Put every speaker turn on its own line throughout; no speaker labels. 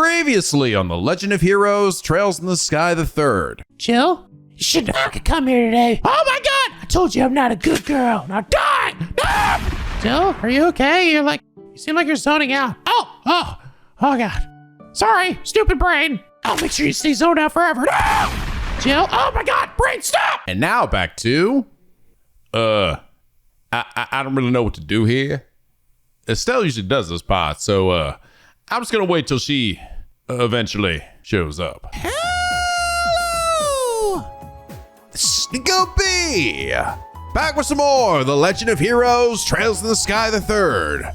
Previously on The Legend of Heroes, Trails in the Sky the Third.
Jill, you should not have come here today. Oh my God! I told you I'm not a good girl. Now die! No! Jill, are you okay? You seem like you're zoning out. Oh God. Sorry, stupid brain. I'll make sure you stay zoned out forever. No! Jill, oh my God, brain, stop!
And now back to, I don't really know what to do here. Estelle usually does this part, so, I'm just gonna wait till she eventually shows up.
Hello!
NicoB! Back with some more The Legend of Heroes, Trails in the Sky the Third.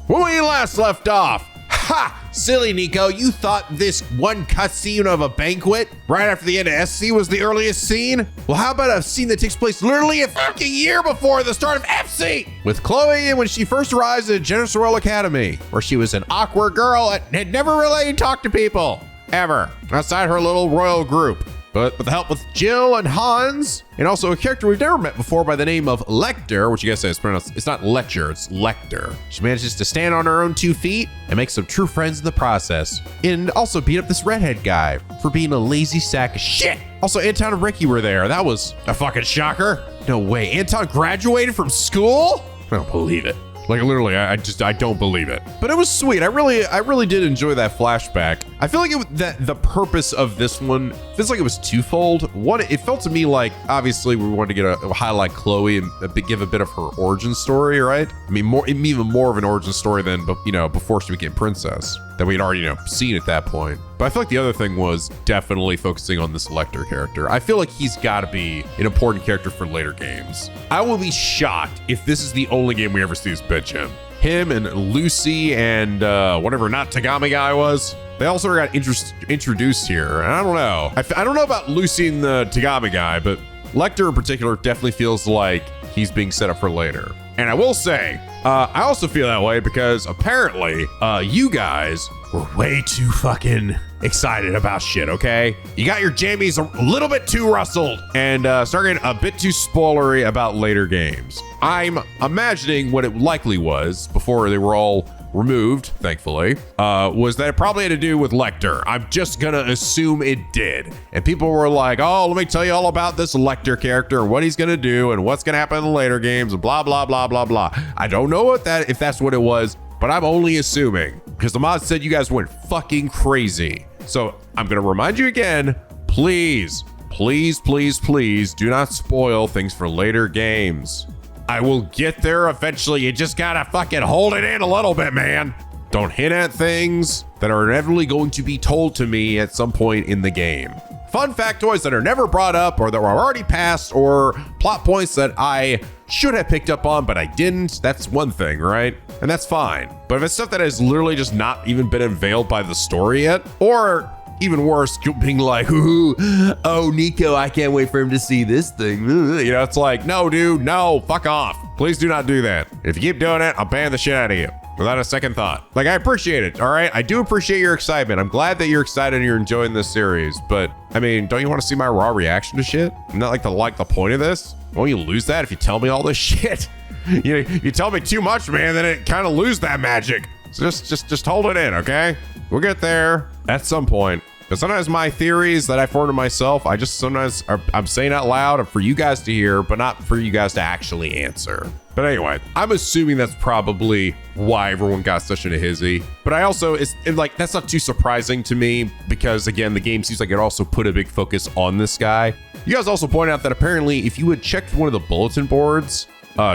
When we last left off, ha! Silly Nico, you thought this one cutscene of a banquet right after the end of SC was the earliest scene? Well, how about a scene that takes place literally a fucking year before the start of FC? With Chloe when she first arrives at Generous Royal Academy, where she was an awkward girl and had never really talked to people, ever, outside her little royal group. But with the help with Jill and Hans, and also a character we've never met before by the name of Lecter, which you guys say is pronounced, it's not Lecture, it's Lecter. She manages to stand on her own 2 feet and make some true friends in the process. And also beat up this redhead guy for being a lazy sack of shit. Also, Anton and Ricky were there. That was a fucking shocker. No way, Anton graduated from school? I don't believe it. Like literally, I don't believe it. But it was sweet. I really did enjoy that flashback. I feel like that the purpose of this one feels like it was twofold. One, it felt to me like obviously we wanted to get a highlight Chloe and give a bit of her origin story, right? I mean, even more of an origin story than before she became princess that we'd already seen at that point. But I feel like the other thing was definitely focusing on this Lecter character. I feel like he's got to be an important character for later games. I will be shocked if this is the only game we ever see this bitch in. Him and Lucy and whatever not Tagami guy was. They all sort of got introduced here. And I don't know. I don't know about Lucy and the Tagami guy, but Lecter in particular definitely feels like he's being set up for later. And I will say, I also feel that way because apparently you guys were way too fucking excited about shit, okay? You got your jammies a little bit too rustled and starting a bit too spoilery about later games. I'm imagining what it likely was before they were all removed, thankfully, was that it probably had to do with Lecter. I'm just gonna assume it did. And people were like, oh, let me tell you all about this Lecter character, what he's gonna do and what's gonna happen in the later games and blah, blah, blah, blah, blah. I don't know if that's what it was, but I'm only assuming because the mod said you guys went fucking crazy. So I'm gonna remind you again, please, please, please, please do not spoil things for later games. I will get there eventually. You just gotta fucking hold it in a little bit, man. Don't hint at things that are inevitably going to be told to me at some point in the game. Fun factoids that are never brought up or that were already passed or plot points that I should have picked up on, but I didn't. That's one thing, right? And that's fine. But if it's stuff that has literally just not even been unveiled by the story yet, or even worse, being like, oh, Nico, I can't wait for him to see this thing. It's like, no, dude, no, fuck off. Please do not do that. If you keep doing it, I'll ban the shit out of you without a second thought. Like, I appreciate it, all right? I do appreciate your excitement. I'm glad that you're excited and you're enjoying this series. But, I mean, don't you want to see my raw reaction to shit? Not like the point of this? Won't you lose that if you tell me all this shit? You tell me too much, man, then it kind of lose that magic. So just hold it in, okay? We'll get there at some point. Because sometimes my theories that I form to myself, I'm saying out loud for you guys to hear, but not for you guys to actually answer. But anyway, I'm assuming that's probably why everyone got such in a hizzy. But I also, that's not too surprising to me because again, the game seems like it also put a big focus on this guy. You guys also point out that apparently if you had checked one of the bulletin boards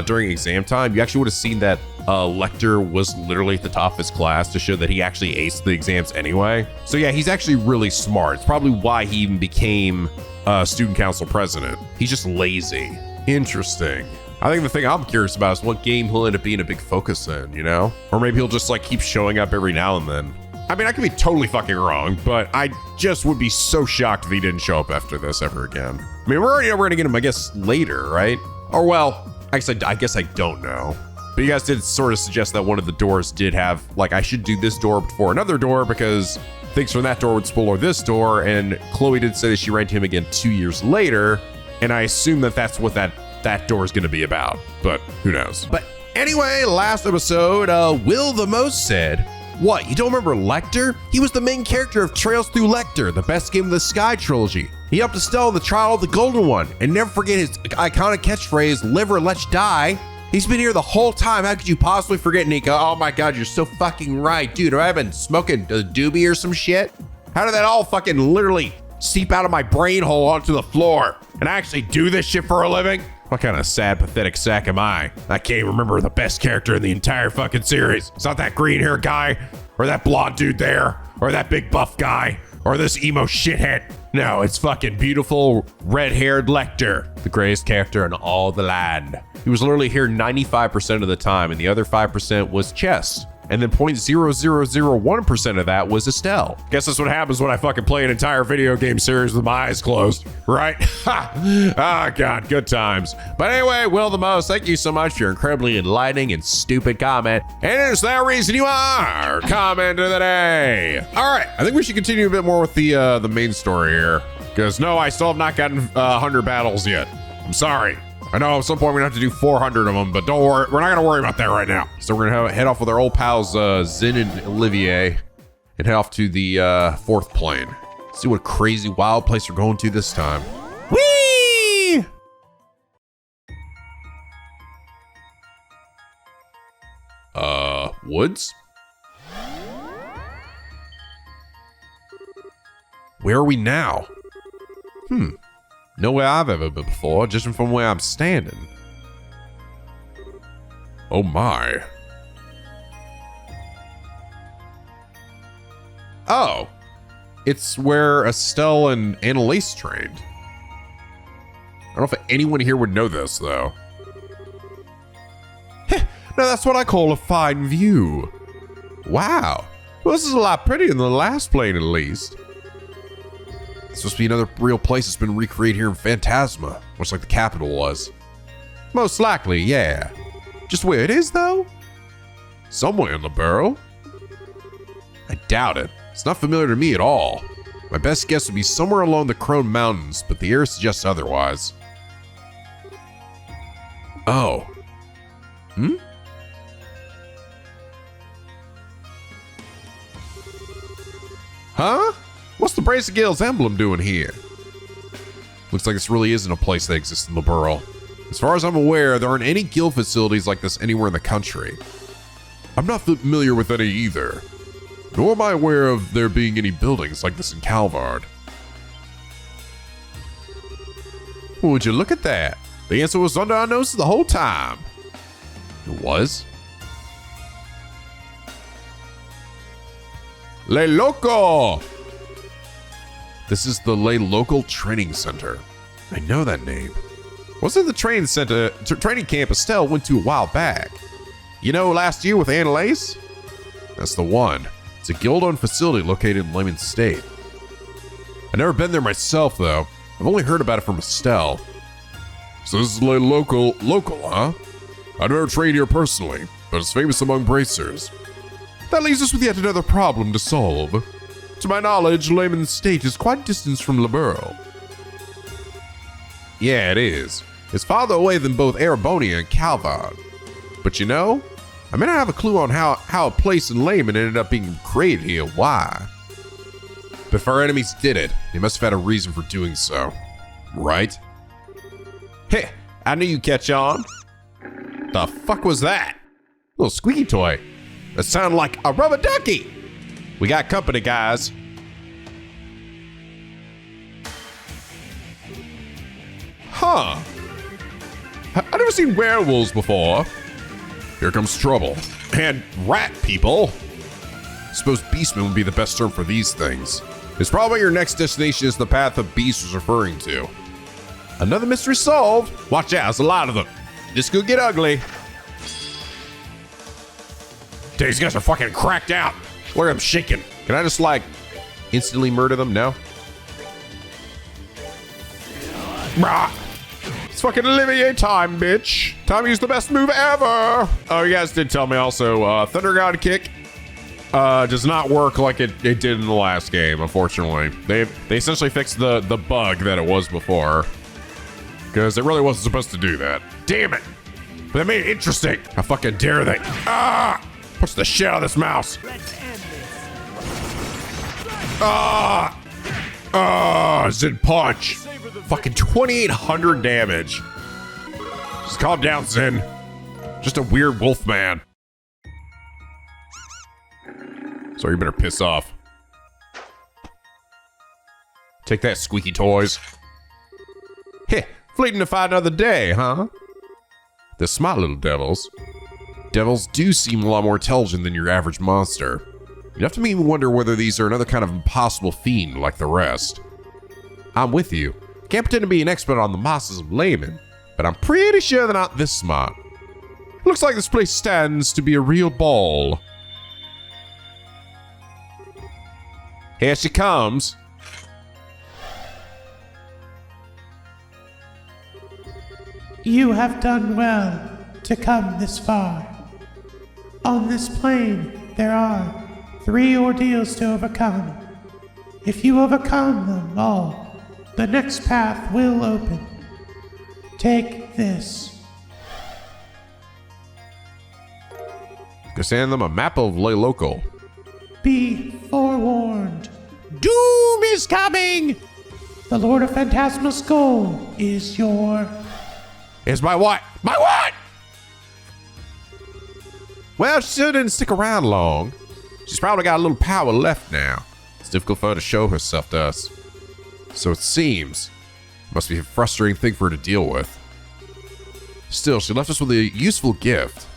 during exam time, you actually would have seen that Lecter was literally at the top of his class to show that he actually aced the exams anyway. So yeah, he's actually really smart. It's probably why he even became student council president. He's just lazy. Interesting. I think the thing I'm curious about is what game he'll end up being a big focus in, Or maybe he'll just keep showing up every now and then. I mean, I could be totally fucking wrong, but I just would be so shocked if he didn't show up after this ever again. I mean, we already know we're gonna get him, I guess, later, right? Or well, actually, I guess I don't know. But you guys did sort of suggest that one of the doors did have, I should do this door before another door because things from that door would spoiler this door. And Chloe did say that she ran to him again 2 years later. And I assume that that's what that door is going to be about. But who knows? But anyway, last episode, Will the Most said, What, you don't remember Lecter? He was the main character of Trails Through Lecter, the best game of the Sky trilogy. He helped Estelle in the Trial of the Golden One, and never forget his iconic catchphrase, live or let's die. He's been here the whole time. How could you possibly forget, Nico? Oh my God, you're so fucking right. Dude, have I been smoking a doobie or some shit? How did that all fucking literally seep out of my brain hole onto the floor? And I actually do this shit for a living? What kind of sad, pathetic sack am I? I can't even remember the best character in the entire fucking series. It's not that green hair guy, or that blonde dude there, or that big buff guy, or this emo shithead. No, it's fucking beautiful red-haired Lecter, the greatest character in all the land. He was literally here 95% of the time, and the other 5% was Chess. And then 0.0001% of that was Estelle. Guess that's what happens when I fucking play an entire video game series with my eyes closed, right? Ah, God, good times. But anyway, Will the Most, thank you so much for your incredibly enlightening and stupid comment. And it's that reason you are comment of the day. All right, I think we should continue a bit more with the main story here. Because no, I still have not gotten 100 battles yet. I'm sorry. I know at some point we're gonna have to do 400 of them, but don't worry, we're not gonna worry about that right now. So we're gonna head off with our old pals Zin and Olivier and head off to the fourth plane. See what crazy wild place we're going to this time. Whee! Woods? Where are we now? Nowhere I've ever been before, just from where I'm standing. Oh my. Oh, it's where Estelle and Anelace trained. I don't know if anyone here would know this, though. Now that's what I call a fine view. Wow. Well, this is a lot prettier than the last plane, at least. It's supposed to be another real place that's been recreated here in Phantasma, much like the capital was. Most likely, yeah. Just where it is, though? Somewhere in the barrel? I doubt it. It's not familiar to me at all. My best guess would be somewhere along the Crone Mountains, but the air suggests otherwise. Oh. Huh? What's the Brace of Gills emblem doing here? Looks like this really isn't a place that exists in the Burl. As far as I'm aware, there aren't any guild facilities like this anywhere in the country. I'm not familiar with any either, nor am I aware of there being any buildings like this in Calvard. Would you look at that? The answer was under our noses the whole time. It was? Le Loco! This is the Le Local Training Center. I know that name. Wasn't the training center, training camp Estelle went to a while back? You know, last year with Anelace? That's the one. It's a guild-owned facility located in Lemon State. I've never been there myself, though. I've only heard about it from Estelle. So this is Le Local, huh? I've never trained here personally, but it's famous among bracers. That leaves us with yet another problem to solve. To my knowledge, Layman State is quite distant from Liberl. Yeah, it is. It's farther away than both Arabonia and Calvard. But you know, I may not have a clue on how a place in Layman ended up being created here. Why? But if our enemies did it, they must have had a reason for doing so. Right? Hey, I knew you'd catch on. The fuck was that? Little squeaky toy. That sounded like a rubber ducky. We got company, guys. Huh. I've never seen werewolves before. Here comes trouble. And rat people. I suppose beastmen would be the best term for these things. It's probably your next destination is the path of beast was referring to. Another mystery solved. Watch out, there's a lot of them. This could get ugly. Dude, these guys are fucking cracked out. Look at them shaking. Can I just like instantly murder them? No. Brah. It's fucking Olivier time, bitch. Time to use the best move ever. Oh, you guys did tell me also, Thunder God Kick does not work like it did in the last game, unfortunately. They essentially fixed the bug that it was before. Because it really wasn't supposed to do that. Damn it. But they made it interesting. How fucking dare they? Ah! Punch the shit out of this mouse. Zin punch. Fucking 2,800 damage. Just calm down, Zin. Just a weird wolf man. So you better piss off. Take that, squeaky toys. Heh, fleeting to fight another day, huh? They're smart little devils. Devils do seem a lot more intelligent than your average monster. You have to make me wonder whether these are another kind of impossible fiend like the rest. I'm with you. Can't pretend to be an expert on the monsters of laymen, but I'm pretty sure they're not this smart. Looks like this place stands to be a real ball. Here she comes.
You have done well to come this far. On this plane, there are 3 ordeals to overcome. If you overcome them all, the next path will open. Take this.
Go send them a map of Lay Local.
Be forewarned. Doom is coming! The Lord of Phantasma's goal is your...
Is my what? My what? Well, she sure didn't stick around long. She's probably got a little power left now. It's difficult for her to show herself to us. So it seems. Must be a frustrating thing for her to deal with. Still, she left us with a useful gift.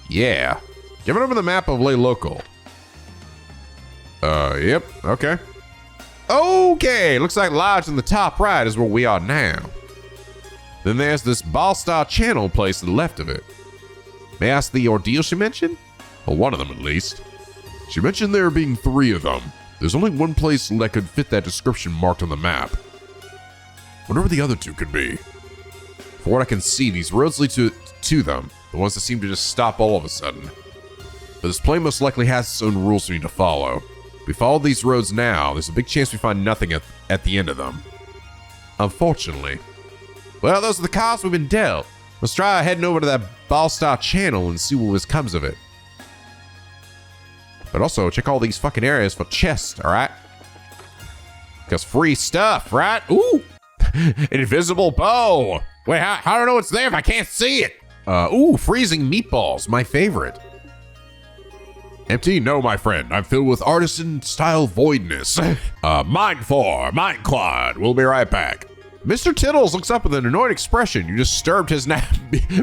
Yeah. Give it over the map of Lay Local. Yep, okay. Okay, looks like lodge in the top right is where we are now. Then there's this ball-style channel place to the left of it. May I ask the ordeal she mentioned? Well, one of them at least. She mentioned there being 3 of them. There's only one place that could fit that description marked on the map. Wonder where the other 2 could be. For what I can see, these roads lead to them, the ones that seem to just stop all of a sudden. But this plane most likely has its own rules we need to follow. If we follow these roads now, there's a big chance we find nothing at the end of them. Unfortunately. Well, those are the cards we've been dealt. Let's try heading over to that ball-style channel and see what comes of it. But also, check all these fucking areas for chests, alright? Because free stuff, right? Ooh! An invisible bow! Wait, how do I know it's there if I can't see it? Ooh, freezing meatballs, my favorite. Empty? No, my friend. I'm filled with artisan-style voidness. Mind Quad. We'll be right back. Mr. Tittles looks up with an annoyed expression. You disturbed his nap.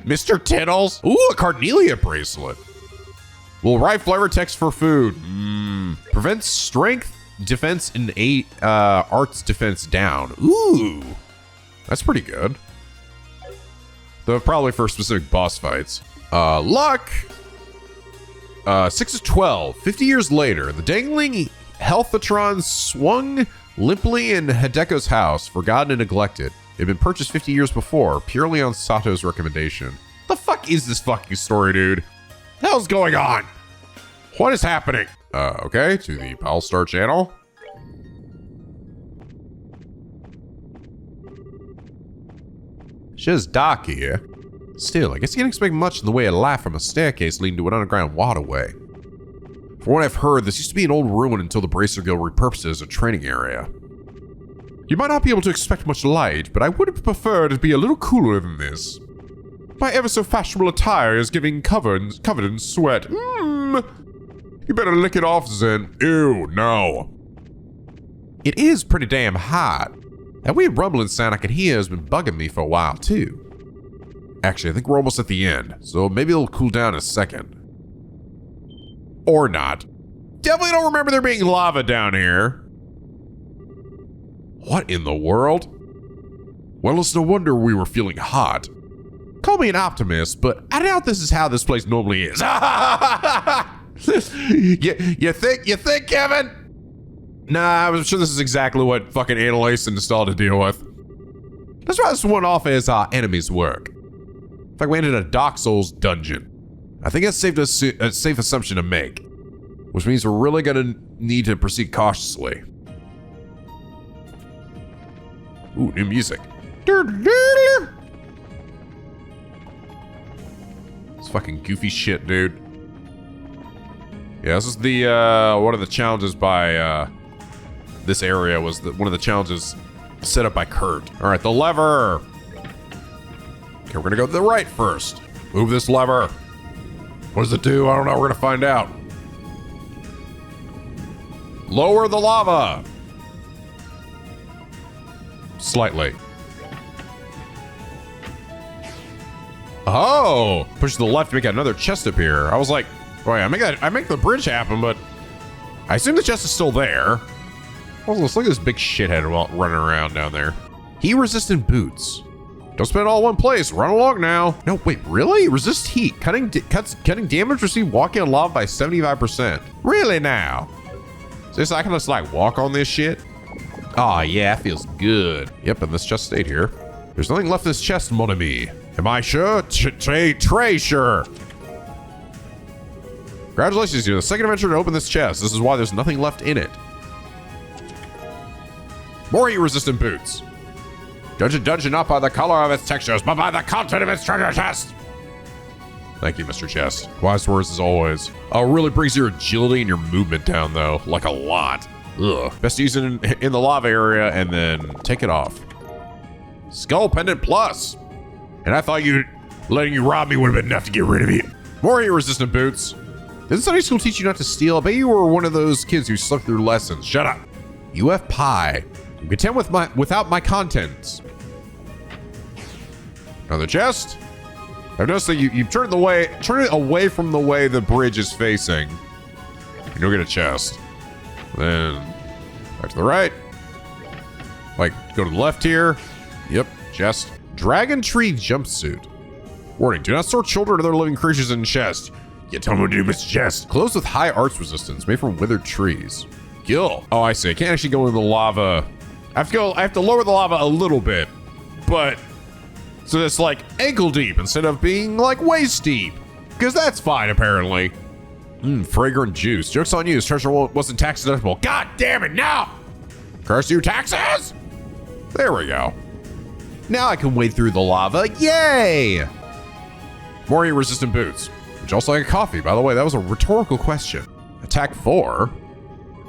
Mr. Tittles? Ooh, a Carnelia bracelet. Will write flavor text for food. Prevents strength, defense, and arts defense down. Ooh. That's pretty good. Though probably for specific boss fights. Luck. 6 of 12. 50 years later, the dangling Healthatron swung limply in Hideko's house, forgotten and neglected. It had been purchased 50 years before, purely on Sato's recommendation. The fuck is this fucking story, dude? The hell's going on? What is happening? Okay, to the Palstar channel. Shit's dark here. Still, I guess you can't expect much in the way of life from a staircase leading to an underground waterway. From what I've heard, this used to be an old ruin until the Bracer Guild repurposed it as a training area. You might not be able to expect much light, but I would have preferred it to be a little cooler than this. My ever so fashionable attire is covered in sweat. You better lick it off, Zen. Ew, no. It is pretty damn hot. That weird rumbling sound I can hear has been bugging me for a while, too. Actually, I think we're almost at the end, so maybe it'll cool down in a second. Or not. Definitely don't remember there being lava down here. What in the world? Well, it's no wonder we were feeling hot. Call me an optimist, but I doubt this is how this place normally is. You think, Kevin? Nah, I'm sure this is exactly what fucking Anelace installed to deal with. Let's try this one off as our enemy's work. In fact, we ended a Dark Souls dungeon. I think that's a safe assumption to make, which means we're really gonna need to proceed cautiously. Ooh, new music. It's fucking goofy shit, dude. Yeah, this is the, one of the challenges by, this area was one of the challenges set up by Kurt. All right, the lever. Okay, we're gonna go to the right first. Move this lever. What does it do? I don't know, we're gonna find out. Lower the lava. Slightly. Oh, push to the left to make another chest appear. I was like, wait, I make the bridge happen, but I assume the chest is still there. Also, let's look at this big shithead running around down there. Heat-resistant boots. Don't spend it all in one place. Run along now. No, wait, really? Resist heat. Cutting damage received walking on lava by 75%. Really now? So I can just like walk on this shit? Oh yeah, it feels good. Yep, and this chest stayed here. There's nothing left in this chest, mon ami. Am I sure? Trey, sure. Congratulations, you're the second adventurer to open this chest. This is why there's nothing left in it. More heat-resistant boots. Judge a dungeon not by the color of its textures, but by the content of its treasure chest. Thank you, Mr. Chest. Wise words as always. Oh, it really brings your agility and your movement down, though. Like a lot. Ugh. Best to use it in the lava area and then take it off. Skull Pendant Plus. And I thought letting you rob me would have been enough to get rid of you. More heat-resistant boots. Didn't Sunday school teach you not to steal? I bet you were one of those kids who slept through lessons. Shut up. UF pie. I'm content without my contents. Another chest. I've noticed that you turn it away from the way the bridge is facing. And you'll get a chest. Then back to the right. Like, go to the left here. Yep, chest. Dragon Tree Jumpsuit. Warning, do not store children or other living creatures in chests. You tell me what to do, Mr. Chest. Clothes with high arts resistance, made from withered trees. Gill. Oh, I see. I can't actually go into the lava. I have to lower the lava a little bit. But, so it's like ankle deep instead of being like waist deep. Because that's fine, apparently. Fragrant juice. Joke's on you, this treasure wasn't tax deductible. God damn it, no! Curse you, taxes! There we go. Now I can wade through the lava, yay! More heat-resistant boots. Which also like a coffee, by the way, that was a rhetorical question. Attack 4.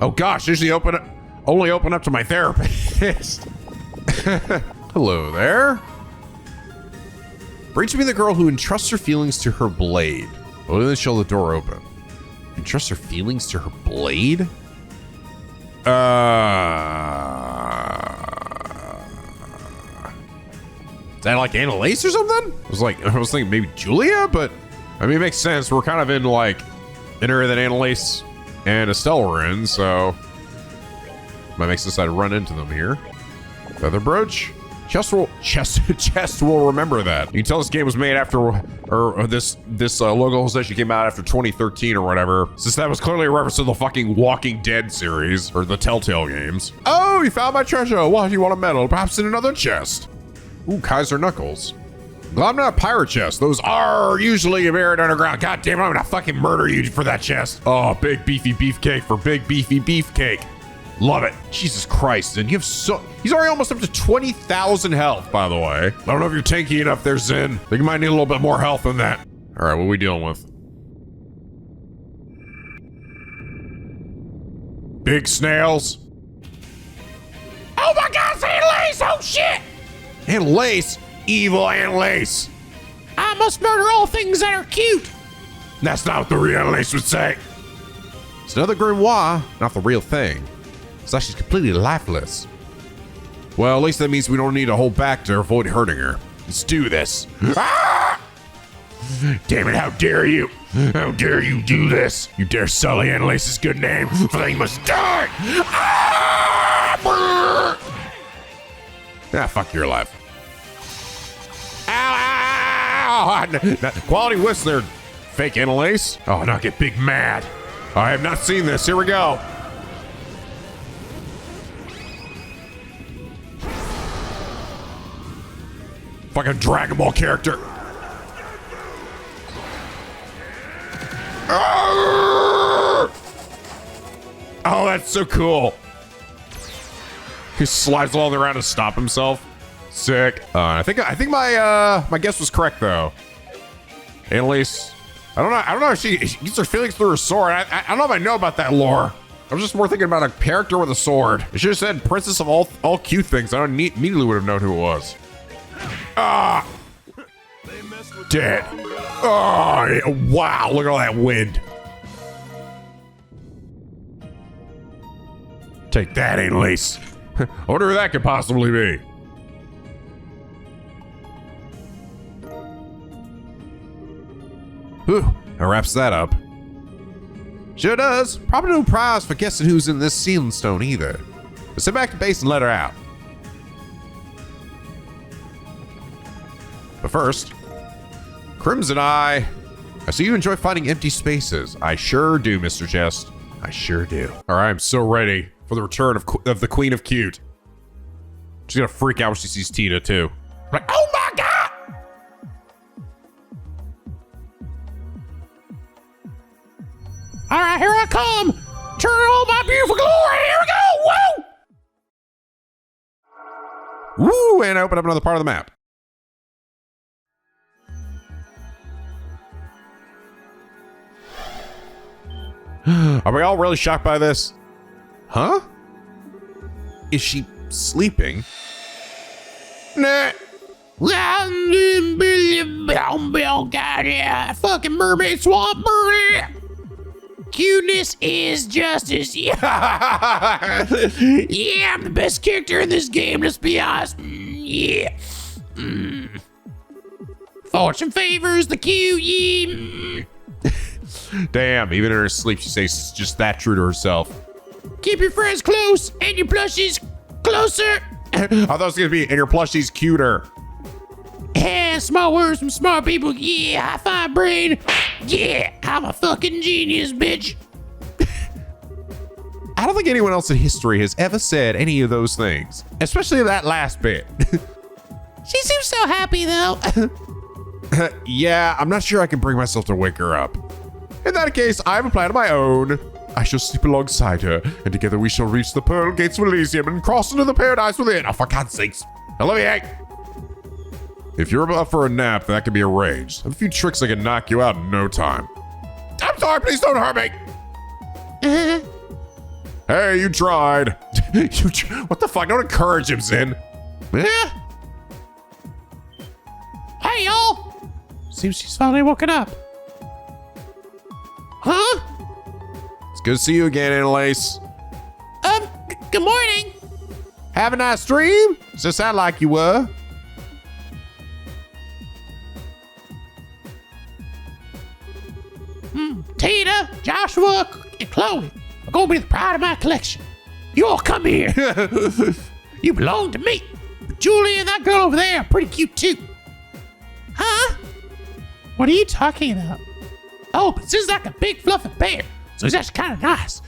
Oh gosh, usually only open up to my therapist. Hello there. Bring to me the girl who entrusts her feelings to her blade. Well, then she'll the door open. Entrust her feelings to her blade? Is that like Anelace or something? I was thinking maybe Julia, but I mean, it makes sense. We're kind of in like an area that Anelace and Estelle were in, so might make sense to run into them here. Feather brooch. Chest will remember that. You can tell this game was made after, or this localization came out after 2013 or whatever, since that was clearly a reference to the fucking Walking Dead series, or the Telltale games. Oh, you found my treasure. Why do you want a medal? Perhaps in another chest. Ooh, Kaiser Knuckles. Well, I'm not a pirate chest. Those are usually buried underground. God damn it, I'm gonna fucking murder you for that chest. Oh, big beefy beefcake for big beefy beefcake. Love it. Jesus Christ. And you have he's already almost up to 20,000 health, by the way. I don't know if you're tanky enough there, Zin. I think you might need a little bit more health than that. All right, what are we dealing with? Big snails. Oh my God, it's Anelace! Oh shit! Anelace? Evil Anelace.
I must murder all things that are cute.
That's not what the real Anelace would say. It's another grimoire, not the real thing. So she's completely lifeless. Well, at least that means we don't need to hold back to avoid hurting her. Let's do this. Ah! Damn it, how dare you? How dare you do this? You dare sully Anelace's good name, for then you must die! Ah, fuck your life. Ow, ow! Quality whistler, fake Anelace. Oh, now get big mad. I have not seen this, here we go. Fucking Dragon Ball character. Oh, that's so cool. He slides along around to stop himself. Sick. I think my guess was correct though. Anelace, I don't know if she gets her feelings through her sword. I don't know if I know about that lore. I was just more thinking about a character with a sword. It should have said princess of all cute things. I immediately would have known who it was. Ah! Dead. Oh, wow, look at all that wind. Take that, Anelace. I wonder who that could possibly be. Whew, that wraps that up. Sure does. Probably no prize for guessing who's in this sealing stone either. But sit back to base and let her out. But first, Crimson Eye, I see you enjoy finding empty spaces. I sure do, Mr. Chest. I sure do. All right, I'm so ready for the return of the Queen of Cute. She's gonna freak out when she sees Tina too. Like, oh my God!
All right, here I come. Turn on my beautiful glory. Here we go. Woo!
Woo! And open up another part of the map. Are we all really shocked by this? Huh? Is she sleeping? Nah.
God, yeah. Fucking mermaid swamp bird. Cuteness is justice. Yeah. Yeah, I'm the best character in this game, let's be honest. Yeah. Fortune favors the cute. Yeah.
Damn, even in her sleep, she stays just that true to herself.
Keep your friends close and your plushies closer.
I thought it was gonna be, and your plushie's cuter.
Yeah, smart words from smart people. Yeah, high five, brain. Yeah, I'm a fucking genius, bitch.
I don't think anyone else in history has ever said any of those things, especially that last bit.
She seems so happy, though.
Yeah, I'm not sure I can bring myself to wake her up. In that case, I have a plan of my own. I shall sleep alongside her, and together we shall reach the pearl gates of Elysium and cross into the paradise within. Oh, for God's sakes. Olivier! If you're up for a nap, that can be arranged. I have a few tricks that can knock you out in no time. I'm sorry, please don't hurt me! Hey, you tried. What the fuck? Don't encourage him, Zin.
Yeah. Hey, y'all! Seems she's finally woken up. Huh?
It's good to see you again, Anelace.
Good morning.
Have a nice dream? Does it sound like you were?
Tina, Joshua, and Chloe are gonna be the pride of my collection. You all come here. You belong to me. But Julie and that girl over there are pretty cute too. Huh? What are you talking about? Oh, but this is like a big fluffy bear, so he's actually kind of nice.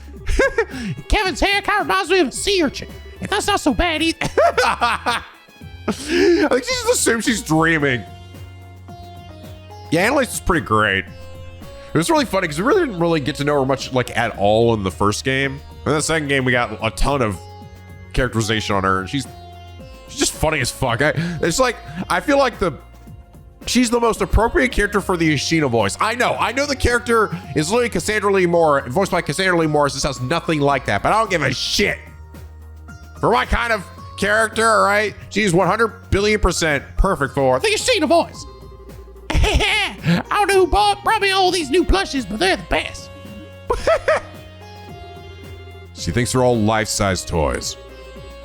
Kevin's hair kind of reminds me of a sea urchin, and that's not so bad either.
I think she just assumes she's dreaming. Yeah, Anelace is pretty great. It was really funny because we really didn't really get to know her much like at all in the first game. In the second game, we got a ton of characterization on her, and she's just funny as fuck. It's like, I feel like she's the most appropriate character for the Ashina voice. I know the character is literally Cassandra Lee Moore, voiced by Cassandra Lee Morris. This has nothing like that, but I don't give a shit. For my kind of character, all right? She's 100 billion% perfect for
the Ashina voice. I don't know who brought me all these new plushies, but they're the best.
She thinks they're all life-size toys.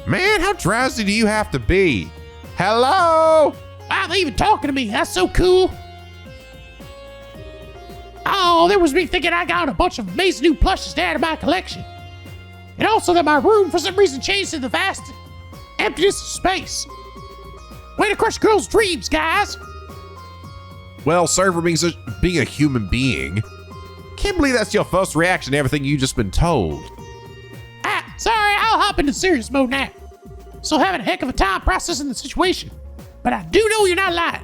Man, how drowsy do you have to be? Hello?
Wow, they even talking to me. That's so cool. Oh, there was me thinking I got a bunch of amazing new plushies to add to my collection. And also that my room for some reason changed to the vast emptiness of space. Way to crush girls' dreams, guys.
Well, sorry for being a human being. Can't believe that's your first reaction to everything you've just been told.
Sorry, I'll hop into serious mode now. Still having a heck of a time processing the situation. But I do know you're not lying.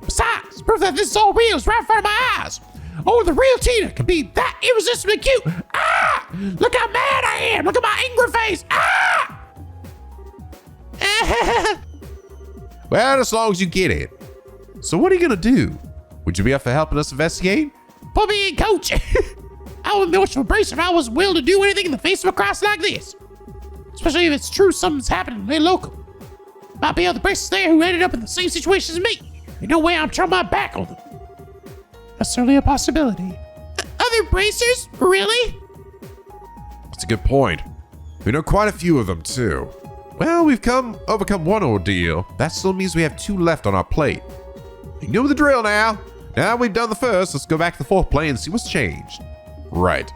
Besides, proof that this is all real is right in front of my eyes. Oh, the real Tina can be that irresistibly cute. Ah! Look how mad I am. Look at my angry face. Ah!
Well, as long as you get it. So what are you gonna do? Would you be up for helping us investigate?
put me in, coach. I wouldn't be much of a bracer if I was willing to do anything in the face of a crisis like this. Especially if it's true something's happening in local. Might be other bracers there who ended up in the same situation as me. There's no way I'm turning my back on them. That's certainly a possibility. Other bracers? Really?
That's a good point. We know quite a few of them, too. Well, we've overcome one ordeal. That still means we have 2 left on our plate. You know the drill now. Now we've done the first, let's go back to the 4th plane and see what's changed. Right.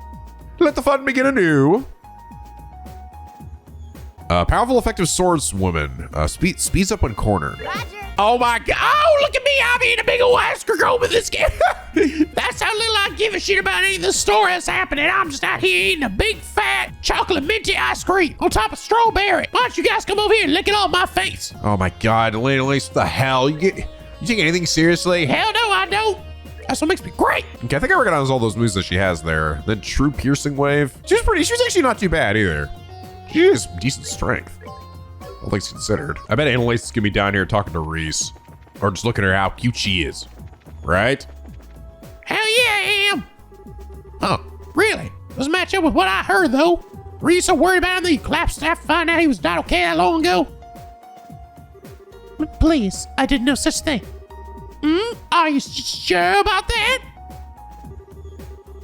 Let the fun begin anew. Powerful, effective swordswoman. Speeds up when cornered.
Roger.
Oh my god. Oh, look at me. I'm eating a big old ice cream with this game. That's how little I give a shit about any of the story that's happening. I'm just out here eating a big fat chocolate minty ice cream on top of strawberry. Why don't you guys come over here and lick it on my face?
Oh my god, Anelace, what the hell? You take anything seriously?
Hell no, I don't. That's what makes me great.
Okay, I think I recognize all those moves that she has there. Then true piercing wave. She was actually not too bad either. She has decent strength. All things considered. I bet Anelace is gonna be down here talking to Reese. Or just looking at her how cute she is. Right?
Hell yeah, I am. Oh, really? Doesn't match up with what I heard, though. Were you so worried about him that you collapsed after finding out he was not okay that long ago? Please, I did no such thing. Are you sure about that?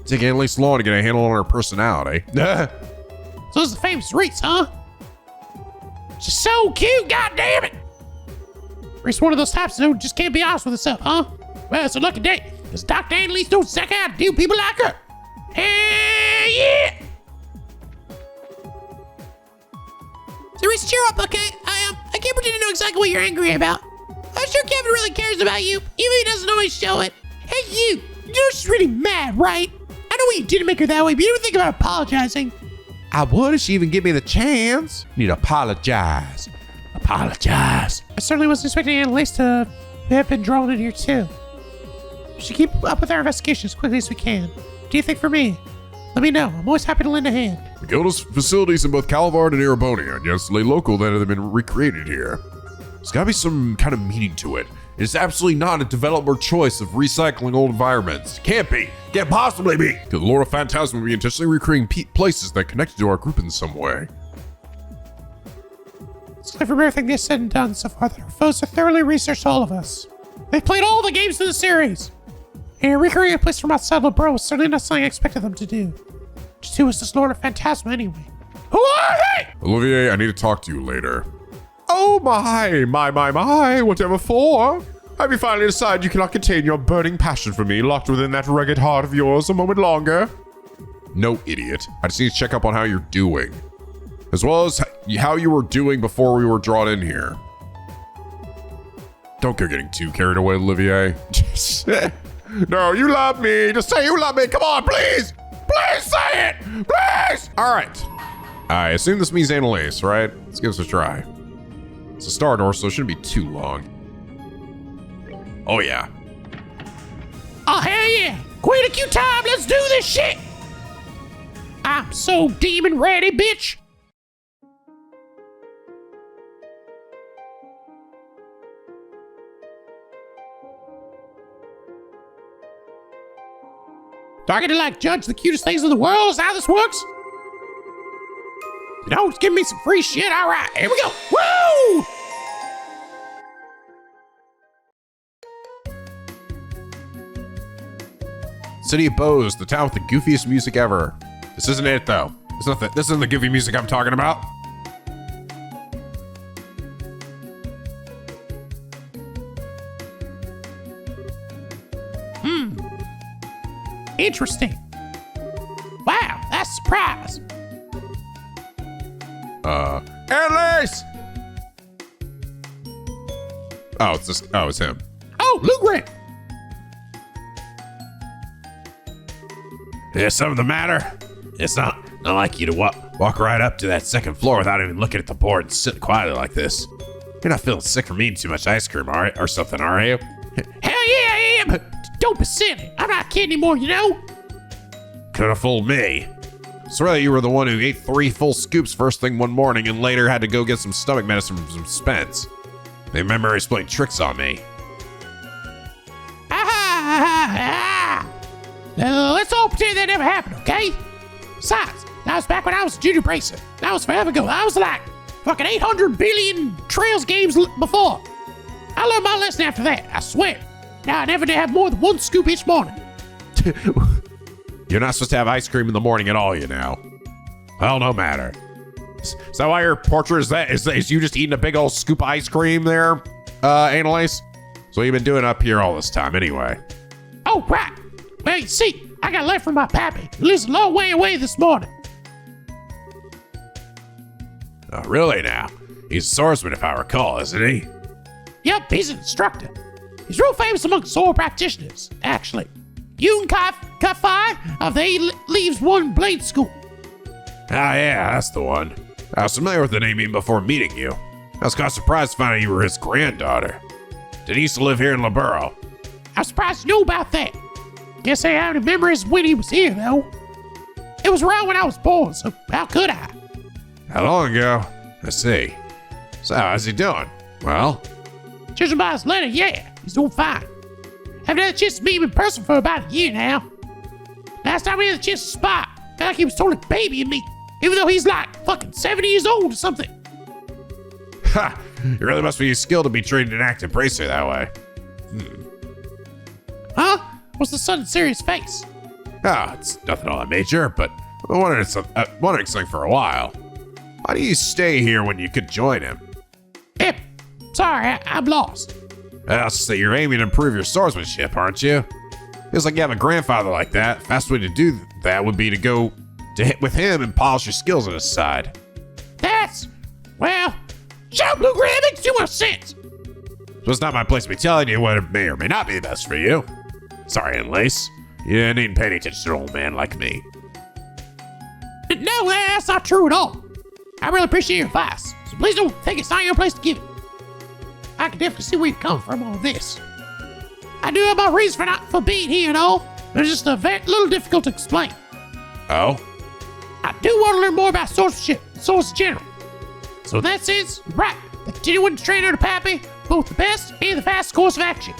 Take Anelace long to get a handle on her personality.
So this is the famous Reese, huh? She's so cute, goddammit! Reese one of those types who just can't be honest with herself, huh? Well, it's a lucky day, because Dr. Anelace knows exactly how to deal with people like her. Hell yeah! So Reese, cheer up, okay? I can't pretend to know exactly what you're angry about. I'm sure Kevin really cares about you, even if he doesn't always show it. Hey, you know she's really mad, right? I know what you did to make her that way, but you ever think about apologizing?
I would if she even give me the chance. Need to apologize.
Apologize. I certainly wasn't expecting Anelace to have been drawn in here too. We should keep up with our investigation as quickly as we can. What do you think for me? Let me know. I'm always happy to lend a hand.
The Guild's facilities in both Calvard and Erebonian, yes, lay local that have been recreated here. There's gotta be some kind of meaning to it. It's absolutely not a developer choice of recycling old environments. Can't be. Can't possibly be. The Lord of Phantasma will be intentionally recreating places that connected to our group in some way.
It's clear from everything they've said and done so far that our foes have thoroughly researched all of us. They've played all the games in the series. And recreating a place from outside LeBron was certainly not something I expected them to do. Just who is this Lord of Phantasma anyway? Who are they?
Olivier, I need to talk to you later. Oh my, whatever for? Have you finally decided you cannot contain your burning passion for me locked within that rugged heart of yours a moment longer? No, idiot. I just need to check up on how you're doing. As well as how you were doing before we were drawn in here. Don't go getting too carried away, Olivier. No, you love me. Just say you love me. Come on, please. Please say it. Please. All right. I assume this means Anelace, right? Let's give this a try. It's a star door, so it shouldn't be too long. Oh, yeah.
Oh, hell yeah. Quit a cute time. Let's do this shit. I'm so demon ready, bitch. Do I get to like judge the cutest things in the world? Is that how this works? No, just give me some free shit. All right, here we go. Woo!
City of Bows, the town with the goofiest music ever. This isn't it, though. This isn't the goofy music I'm talking about.
Interesting. Wow, that's a surprise.
Anelace! Oh, it's this. Oh, it's him.
Oh, Lugren.
Is something the matter? It's not like you to walk right up to that second floor without even looking at the board and sit quietly like this. You're not feeling sick from eating too much ice cream, all right? Or something, are you?
Hell yeah, I am. Don't be silly. I'm not kidding anymore, you know?
Could have fooled me. Swear you were the one who ate 3 full scoops first thing one morning and later had to go get some stomach medicine from some Spence. They memories playing tricks on me.
Let's all pretend that never happened, okay? Besides, that was back when I was a junior bracer. That was forever ago. I was like fucking 800 billion Trails games before. I learned my lesson after that, I swear. Now I never did have more than one scoop each morning.
You're not supposed to have ice cream in the morning at all, you know. Well, no matter. So why your portrait is that? Is you just eating a big old scoop of ice cream there, Anelace? So what you been doing up here all this time anyway?
Oh, right. Well, you see, I got a letter from my pappy, who lives a long way away this morning.
Oh, really now? He's a swordsman if I recall, isn't he?
Yep, he's an instructor. He's real famous among sword practitioners, actually. You can Kafai of the Leaves One Blade School.
Ah, yeah, that's the one. I was familiar with the name even before meeting you. I was kind of surprised to find out you were his granddaughter. Did he used to live here in Laburo?
I'm surprised you knew about that. Guess I have any memories when he was here, though. It was around when I was born, so how could I?
How long ago? I see. So how's he doing? Well?
Judging by his letter, yeah, he's doing fine. Haven't had a chance to meet him in person for about a year now. Last time we had a chance to spot, felt like he was totally babying me, even though he's like fucking 70 years old or something.
Ha! You really must be skilled to be trained in active bracer that way.
Huh? What's the sudden serious face?
Ah, it's nothing all that major, but I've been wondering something for a while. Why do you stay here when you could join him?
Yep. Sorry, I'm lost.
I'll say you're aiming to improve your swordsmanship, aren't you? Feels like you have a grandfather like that. Fast way to do that would be to go to hit with him and polish your skills on his side.
Well, Joe Blue Graham makes too much sense.
So it's not my place to be telling you what may or may not be best for you. Sorry, Anelace. You needn't pay any attention to an old man like me.
No, that's not true at all. I really appreciate your advice, so please don't think it's not your place to give it. I can definitely see where you come from on this. I do have my reasons for being here and all, but it's just a very little difficult to explain.
Oh?
I do want to learn more about swordsmanship and swords in general. So in that sense, you're right. The continuing to train under Pappy, both the best and the fastest course of action.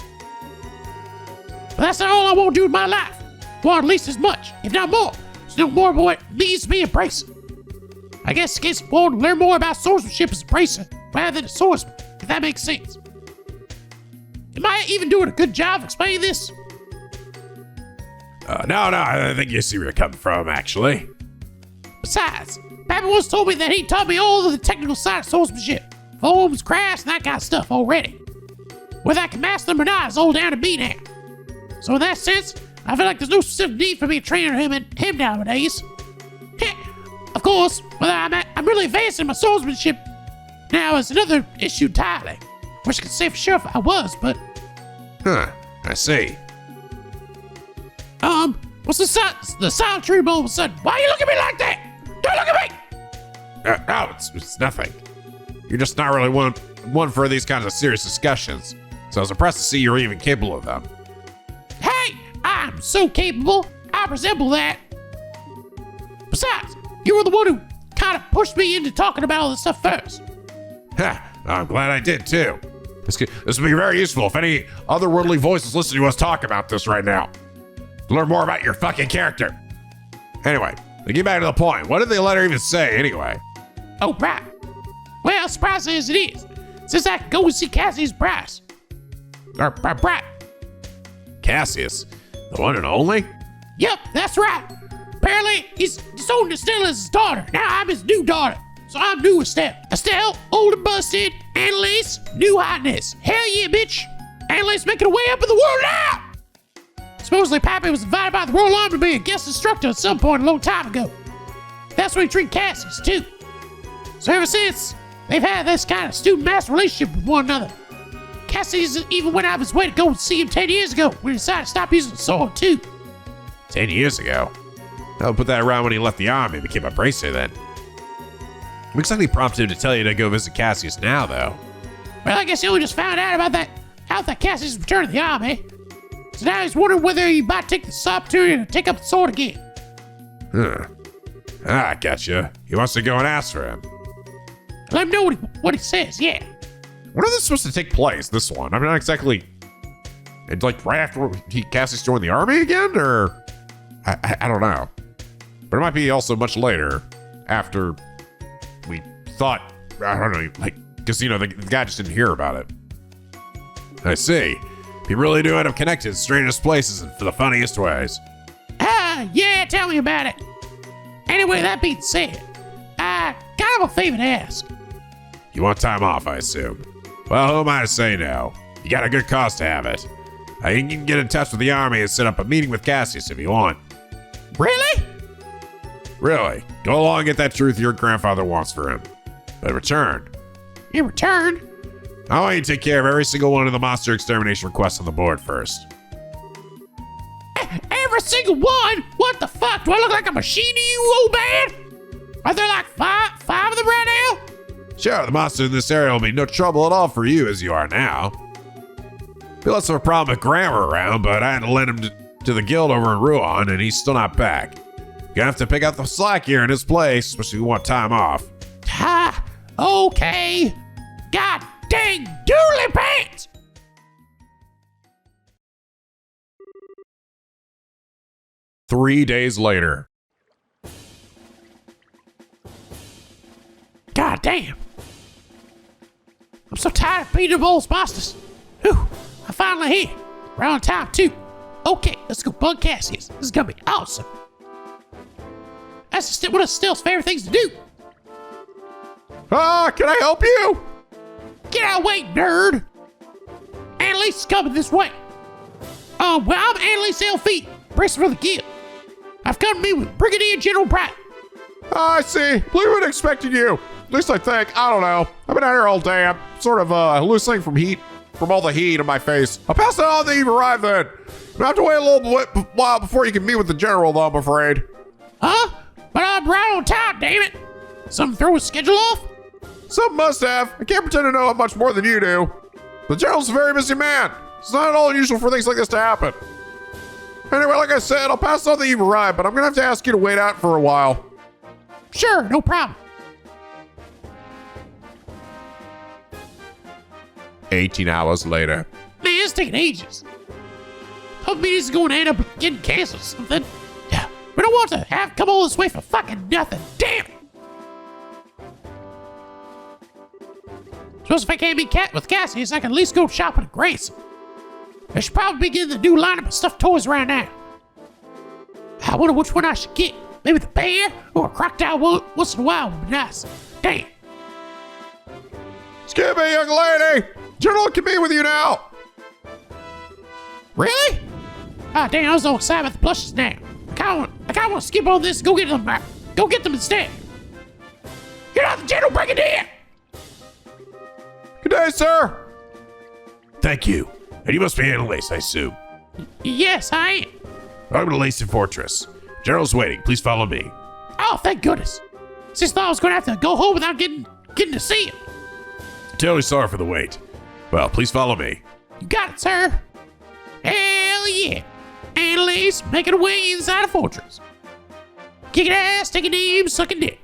But that's not all I want to do with my life. I want at least as much, if not more, to know more about what it means to be a bracer. I guess it's important to learn more about swordsmanship as a bracer rather than a swordsman, if that makes sense. Am I even doing a good job of explaining this?
No, I think you see where you're coming from, actually.
Besides, Pappy once told me that he taught me all of the technical side of swordsmanship, forms, crafts, and that kind of stuff already. Whether I can master them or not is all down to me now. So in that sense, I feel like there's no specific need for me to train him nowadays. Of course, whether I'm really advanced in my swordsmanship now is another issue entirely. Wish I could say for sure if I was, but...
Huh, I see.
What's the silent treatment all of a sudden? Why are you looking at me like that? Don't look at me!
No, it's nothing. You're just not really one for these kinds of serious discussions. So I was impressed to see you're even capable of them.
Hey, I'm so capable. I resemble that. Besides, you were the one who kind of pushed me into talking about all this stuff first.
I'm glad I did too. This would be very useful if any otherworldly voices listening to us talk about this right now. Learn more about your fucking character. Anyway, to get back to the point, what did the letter even say anyway?
Oh, right. Well, surprising as it is, since I can go and see Cassius Bryce. Brat.
Cassius? The one and only?
Yep, that's right. Apparently, he's disowned Estelle as his daughter. Now I'm his new daughter. So I'm new Estelle. Estelle, old and busted. Anelace, new hotness. Hell yeah, bitch. Anelace making her way up in the world now. Supposedly, Pappy was invited by the Royal Army to be a guest instructor at some point a long time ago. That's when he treated Cassius, too. So ever since, they've had this kind of student-master relationship with one another. Cassius even went out of his way to go and see him 10 years ago when he decided to stop using the sword, too.
10 years ago? I'll put that around when he left the army and became a bracer then. What exactly prompted him to tell you to go visit Cassius now, though?
Well, I guess he only just found out about that Cassius returned to the army. So now he's wondering whether he might take this opportunity to take up the sword again.
Huh. Ah, I gotcha. He wants to go and ask for him.
Let him know what he says, yeah.
When is this supposed to take place, this one? I'm not exactly... It's like right after Cassius joined the army again, or... I don't know. But it might be also much later after we thought, I don't know, like, because, you know, the guy just didn't hear about it. I see. You really do end up connected in strangest places and for the funniest ways.
Yeah, tell me about it. Anyway, that being said, I kind of a favor to ask.
You want time off, I assume. Well, who am I to say no? You got a good cause to have it. You can get in touch with the army and set up a meeting with Cassius if you want.
Really?
Really. Go along and get that truth your grandfather wants for him. But in return, I want you to take care of every single one of the monster extermination requests on the board first.
Every single one? What the fuck? Do I look like a machine to you, old man? Are there like five of them right now?
Sure, the monsters in this area will be no trouble at all for you as you are now. Be less of a problem with Grammar around, but I had to lend him to the guild over in Ruan, and he's still not back. You're gonna have to pick up the slack here in his place, especially if you want time off.
Okay. God dang doodly pants!
Three days later.
God damn. I'm so tired of beating up all those monsters. Whew, I finally here. We're on time too. Okay, let's go bug Cassius. This is gonna be awesome. That's one of Still's favorite things to do.
Can I help you?
Get out of the way, nerd. Anelace is coming this way. Well, I'm Anelace LV, bracer for the guild. I've come to meet with Brigadier General Bright.
I see. We would have expected you. At least I think. I don't know. I've been out here all day. I'm sort of hallucinating from all the heat in my face. I'll pass it on that you've arrived then. I have to wait a little while before you can meet with the general, though, I'm afraid.
Huh? But I'm right on time, damn it. Something throw his schedule off?
Some must have. I can't pretend to know much more than you do. The general's a very busy man. It's not at all unusual for things like this to happen. Anyway, like I said, I'll pass on that you've arrived, but I'm gonna have to ask you to wait out for a while.
Sure, no problem.
18 hours later.
Man, it's taking ages. Hope meetings is going to end up getting canceled or something. Yeah, we don't want to have come all this way for fucking nothing. Damn it. Suppose if I can't be with Cassius, I can at least go shopping at Grace. I should probably be getting the new lineup of stuffed toys right now. I wonder which one I should get. Maybe the bear or a crocodile once in a while would be nice. Damn.
Excuse me, young lady. General can be with you now.
Really? Damn, I was so excited about the plushes now. I kinda want to skip all this and go get them. Go get them instead. You're not the General Brigadier.
Good day, sir. Thank you. And you must be Anelace, I assume.
Yes, I am.
I'm to Lacey Fortress. General's waiting. Please follow me.
Oh, thank goodness. Just thought I was going to have to go home without getting to see him.
Terribly sorry for the wait. Well, please follow me.
You got it, sir. Hell yeah. Anelace making her way inside a fortress. Kicking ass, taking names, sucking dick.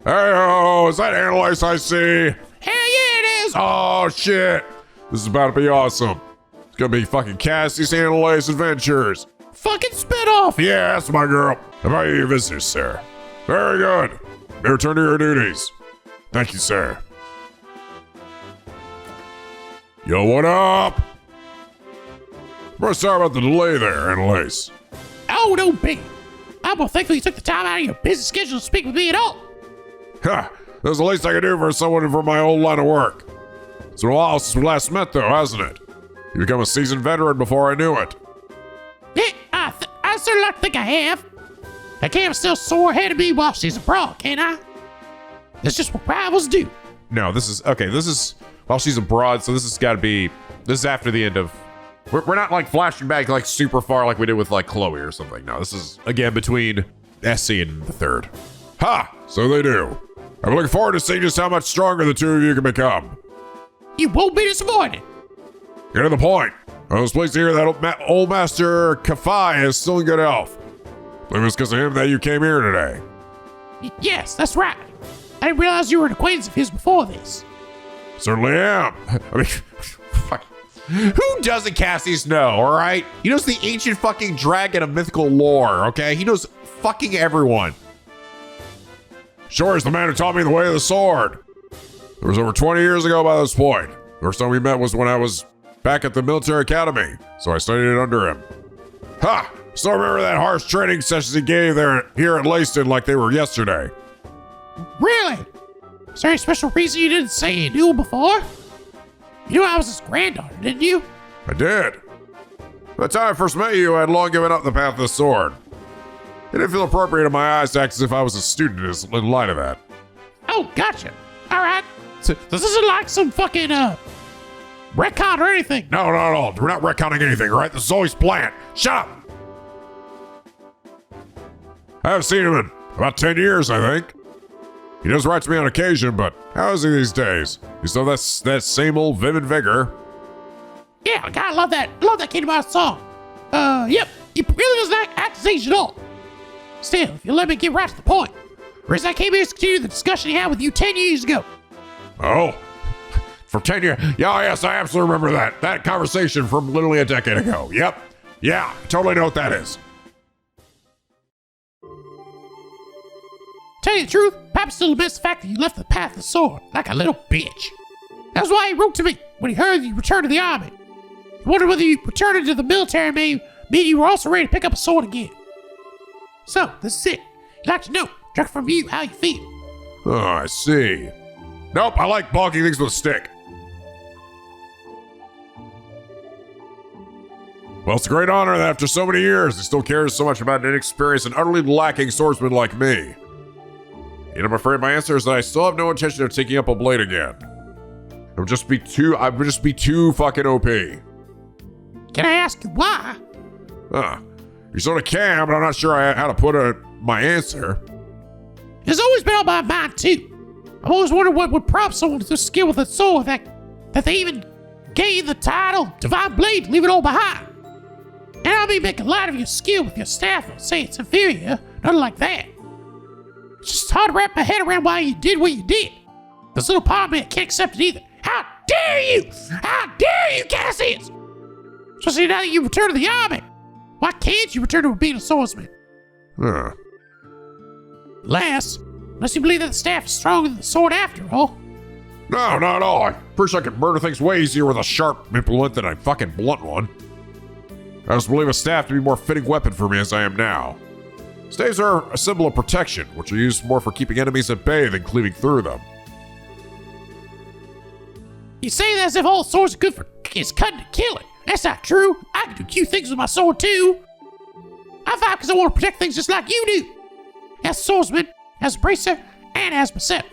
Hey-oh, is that Anelace I see?
Hell yeah, it is.
Oh, shit. This is about to be awesome. It's gonna be fucking Cassius Anelace Adventures.
Fucking spinoff.
Yeah, that's my girl. How about your visitors, sir? Very good. May return to your duties. Thank you, sir. Yo, what up? We're sorry about the delay there, Anelace.
Oh, don't be. I'm more thankful you took the time out of your busy schedule to speak with me at all.
Ha! That's the least I can do for someone from my old line of work. It's been a while since we last met, though, hasn't it? You become a seasoned veteran before I knew it.
Yeah, I certainly like to think I have. I can't still soar ahead of me while she's abroad, can I? That's just what rivals do.
No, this is while she's abroad, so this is after the end of. We're not like flashing back like super far like we did with like Chloe or something. No, this is again between Essie and the third. Ha! So they do. I'm looking forward to seeing just how much stronger the two of you can become.
You won't be disappointed.
Get to the point. I was pleased to hear that old master Kafai is still in good health. I believe it's because of him that you came here today.
Yes, that's right. I didn't realize you were an acquaintance of his before this.
Certainly am. I mean, fuck. Who doesn't Cassius know, all right? He knows the ancient fucking dragon of mythical lore, okay? He knows fucking everyone. Sure, he's the man who taught me the way of the sword. It was over 20 years ago by this point. The first time we met was when I was back at the military academy, so I studied it under him. Ha! Still remember that harsh training sessions he gave there here at Leyston like they were yesterday.
Really? Is there any special reason you didn't say you knew him before? You knew I was his granddaughter, didn't you?
I did. By the time I first met you, I had long given up the path of the sword. It didn't feel appropriate in my eyes to act as if I was a student in light of that.
Oh, gotcha. All right. So this isn't like some fucking, retcon or anything.
No, not at all. We're not retconning anything, all right? This is always planned. Shut up! I haven't seen him in about 10 years, I think. He does write to me on occasion, but how is he these days? He's still that same old vim and vigor.
Yeah, God, I love that. I love that Kingdom Hearts song. Yep. He really doesn't act his age at all. Still, if you let me get right to the point. The reason I came here is to continue the discussion he had with you 10 years ago.
Oh, for 10 years? Yeah, yes, I absolutely remember that. That conversation from literally a decade ago. Yep. Yeah, totally know what that is.
Tell you the truth, Papa still admits the fact that you left the path of the sword like a little bitch. That's why he wrote to me when he heard you returned to the army. He wondered whether you returning to the military mean you were also ready to pick up a sword again. So, this is it. He'd like to know, direct from you, how you feel.
Oh, I see. Nope, I like bonking things with a stick. Well, it's a great honor that after so many years, he still cares so much about an inexperienced and utterly lacking swordsman like me. And I'm afraid my answer is that I still have no intention of taking up a blade again. I would just be too fucking OP.
Can I ask you why?
You sort of can, but I'm not sure how to put my answer.
It's always been on my mind too. I've always wondered what would prompt someone to skill with a sword that they even gain the title Divine Blade, leave it all behind. And I don't mean making light of your skill with your staff or say it's inferior, nothing like that. It's just hard to wrap my head around why you did what you did. This little part of me can't accept it either. How dare you! How dare you, Cassius! Especially now that you return to the army. Why can't you return to being a swordsman? Unless you believe that the staff is stronger than the sword after all.
No, not at all. I'm pretty sure I could murder things way easier with a sharp implement than a fucking blunt one. I just believe a staff to be a more fitting weapon for me as I am now. Staves are a symbol of protection, which are used more for keeping enemies at bay than cleaving through them.
You say that as if all swords are good for cutting and killing. That's not true. I can do cute things with my sword too. I fight because I want to protect things just like you do. As a swordsman, as a bracer, and as myself.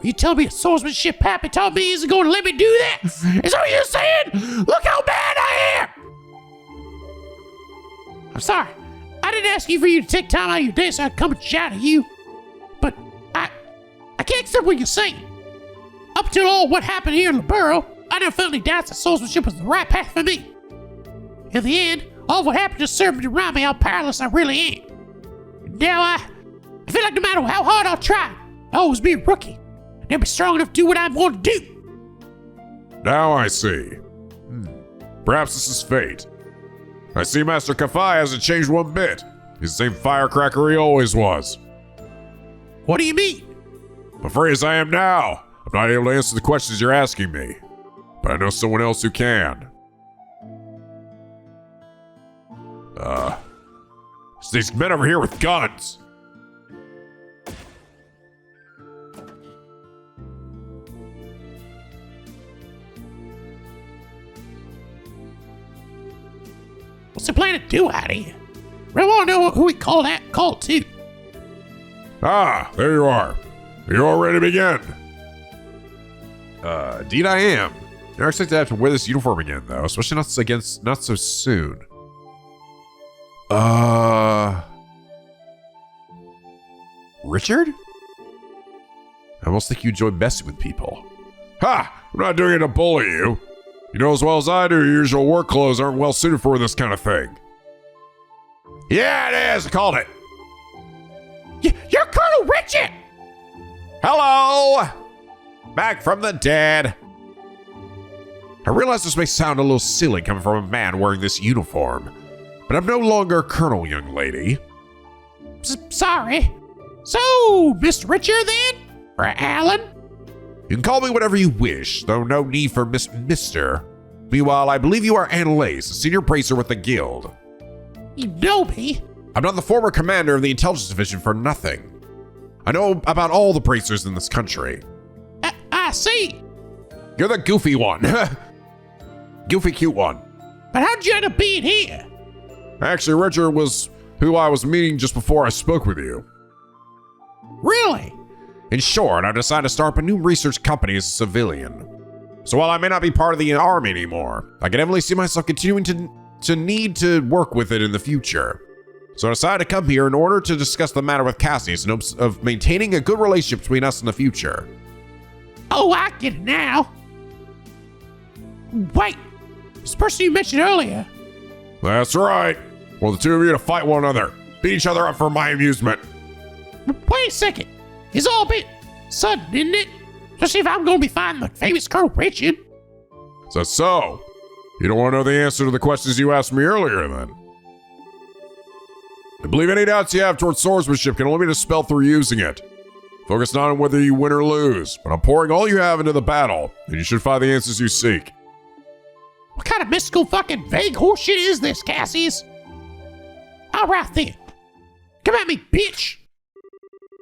You tell me a swordsmanship Pappy taught me isn't going to let me do that? Is that what you're saying? Look how bad I am! I'm sorry. I didn't ask you for you to take time out of your day so I could come and shout at you. But I can't accept what you're saying. Up until all what happened here in the borough, I never felt any doubts that swordsmanship was the right path for me. In the end, all of what happened just served to remind me how powerless I really am. Now I feel like no matter how hard I'll try, I'll always be a rookie. I'll never be strong enough to do what I want to do.
Now I see. Perhaps this is fate. I see Master Kafai hasn't changed one bit. He's the same firecracker he always was.
What do you mean?
Afraid as I am now, I'm not able to answer the questions you're asking me. But I know someone else who can. It's these men over here with guns.
What's the plan to do out here? I want to know who we called to.
Ah, there you are. Are you all ready to begin? Indeed I am. Never expected to have to wear this uniform again, though, especially not so soon. Richard? I almost think you enjoy messing with people. Ha! I'm not doing it to bully you. You know as well as I do, your usual work clothes aren't well suited for this kind of thing. Yeah, it is. I called it.
You're Colonel Richard!
Hello! Back from the dead. I realize this may sound a little silly coming from a man wearing this uniform, but I'm no longer Colonel, young lady.
Sorry. So, Mr. Richard then? Or Alan?
You can call me whatever you wish, though no need for Mr. Meanwhile, I believe you are Anelace, a senior bracer with the guild.
You know me.
I'm not the former commander of the intelligence division for nothing. I know about all the bracers in this country.
I see.
You're the goofy one. Goofy cute one.
But how'd you end up being here?
Actually, Richard was who I was meeting just before I spoke with you.
Really?
In short, I decided to start up a new research company as a civilian. So while I may not be part of the army anymore, I can definitely see myself continuing to need to work with it in the future. So I decided to come here in order to discuss the matter with Cassius in hopes of maintaining a good relationship between us in the future.
Oh, I get it now. Wait, this person you mentioned earlier.
That's right. Well, the two of you to fight one another. Beat each other up for my amusement.
Wait a second. It's all a bit sudden, isn't it? Especially if I'm going to be fighting the famous Colonel Richard.
So, you don't want to know the answer to the questions you asked me earlier then? I believe any doubts you have towards swordsmanship can only be dispelled through using it. Focus not on whether you win or lose, but on pouring all you have into the battle, and you should find the answers you seek.
What kind of mystical fucking vague horseshit is this, Cassius? Alright then. Come at me, bitch.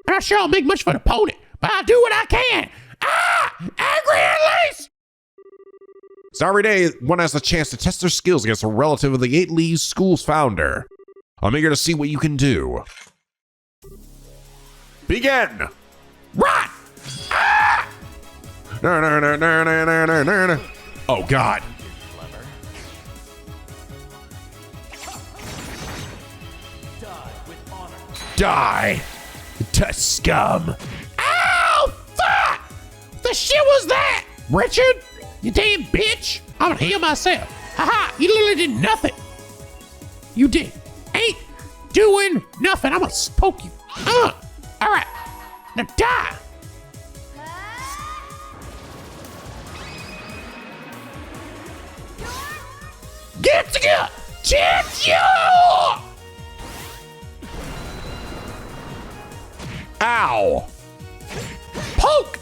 I'm not sure I'll make much of an opponent, but I'll do what I can. Angry Anelace!
So every day, one has the chance to test their skills against a relative of the 8 Leaves School's founder. I'm eager to see what you can do. Begin!
Run!
Oh, God. Die! To scum!
Ow! Fuck! The shit was that? Richard? You damn bitch! I'm gonna heal myself. Haha, you literally did nothing. You did. Ain't doing nothing. I'm gonna poke you. Alright. Now die! Get together! Get you!
Ow!
Poke!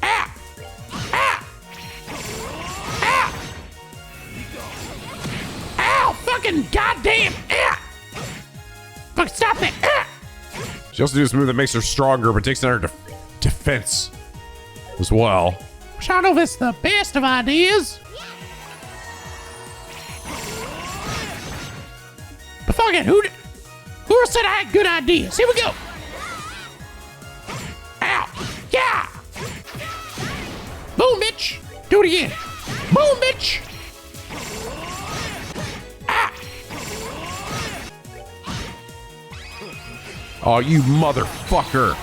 Ow! Ow! Ow! Ow! Fucking goddamn! Ow! Fucking stop that! Ow!
She also does a move that makes her stronger, but takes down her defense as well.
Which I don't know if it's the best of ideas. But fuck it, who said I had good ideas? Here we go! Ow! Yeah! Boom, bitch! Do it again! Boom, bitch! Ah!
Oh, you motherfucker.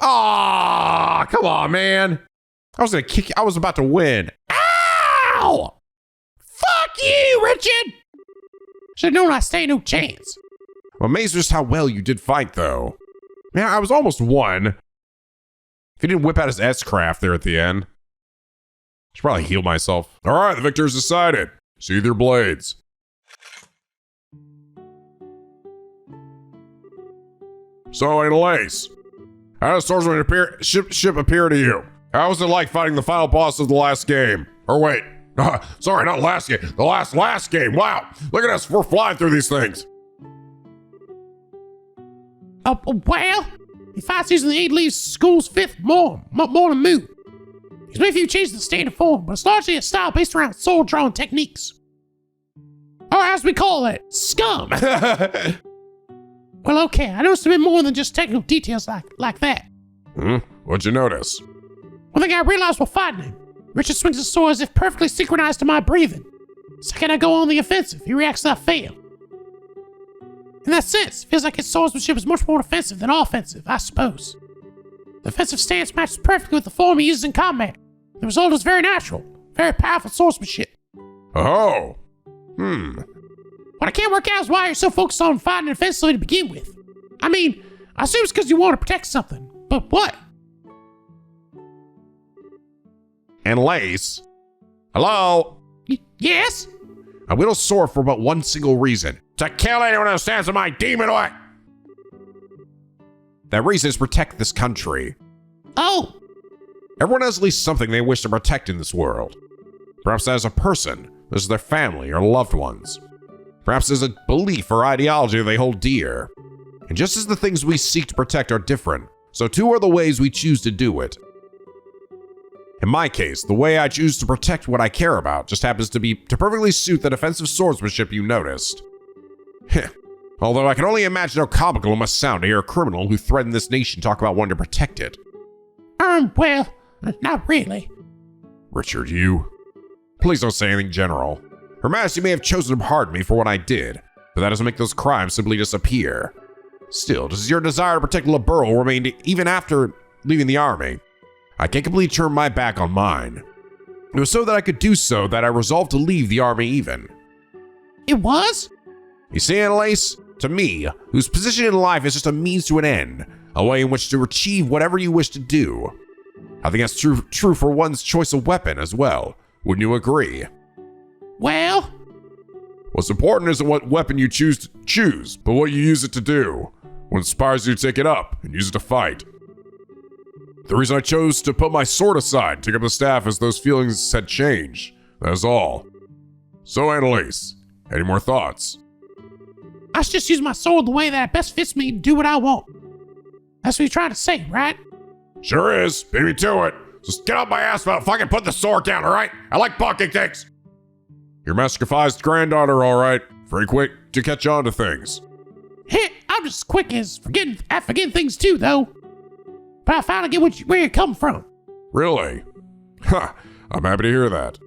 Ah, come on, man. I was gonna kick you. I was about to win.
Ow! Fuck you, Richard! Should've known I stand no chance.
I'm amazed just how well you did fight, though. Man, I was almost won. If he didn't whip out his S-craft there at the end. I should probably heal myself. All right, the victor's decided. Sheathe your blades. So, Anelace, how does swordsman ship appear to you? How was it like fighting the final boss of the last game? Or wait, sorry, not last game. The last game. Wow, look at us. We're flying through these things.
Well, he fights using the 8 Leaves School's 5th morning move. He's made a few changes to standard form, but it's largely a style based around sword drawing techniques. Or as we call it, scum. Well, okay, I noticed a bit more than just technical details like that.
What'd you notice?
One thing I realized while fighting him, Richard swings his sword as if perfectly synchronized to my breathing. The second I go on the offensive, he reacts to I fail. In that sense, it feels like his swordsmanship is much more defensive than offensive, I suppose. The defensive stance matches perfectly with the form he uses in combat. The result is very natural, very powerful swordsmanship.
Oh.
What I can't work out is why you're so focused on fighting defensively to begin with. I mean, I assume it's because you want to protect something. But what?
Anelace? Hello?
Yes?
I wield a sword for but one single reason. To kill anyone who stands in my demon way! That reason is to protect this country.
Oh!
Everyone has at least something they wish to protect in this world. Perhaps that is a person, this is their family or loved ones. Perhaps there's a belief or ideology they hold dear. And just as the things we seek to protect are different, so too are the ways we choose to do it. In my case, the way I choose to protect what I care about just happens to perfectly suit the defensive swordsmanship you noticed. Although I can only imagine how comical it must sound to hear a criminal who threatened this nation talk about wanting to protect it.
Well, not really.
Richard, you... Please don't say anything general. Her Majesty may have chosen to pardon me for what I did, but that doesn't make those crimes simply disappear. Still, does your desire to protect LeBurl remain even after leaving the army? I can't completely turn my back on mine. It was so that I could do so that I resolved to leave the army even.
It was?
You see, Anelace? To me, whose position in life is just a means to an end, a way in which to achieve whatever you wish to do. I think that's true for one's choice of weapon as well. Wouldn't you agree?
Well?
What's important isn't what weapon you choose, but what you use it to do. What inspires you to take it up and use it to fight. The reason I chose to put my sword aside and take up the staff is those feelings had changed. That is all. So, Anelace, any more thoughts?
I should just use my sword the way that best fits me and do what I want. That's what you're trying to say, right?
Sure is. Beat me to it. Just get out my ass about fucking put the sword down, alright? I like pocket things. You're Master Kafai's granddaughter, alright. Very quick to catch on to things.
Hey, I'm just as quick as forgetting things too, though. But I finally get where you come from.
Really? Ha! I'm happy to hear that.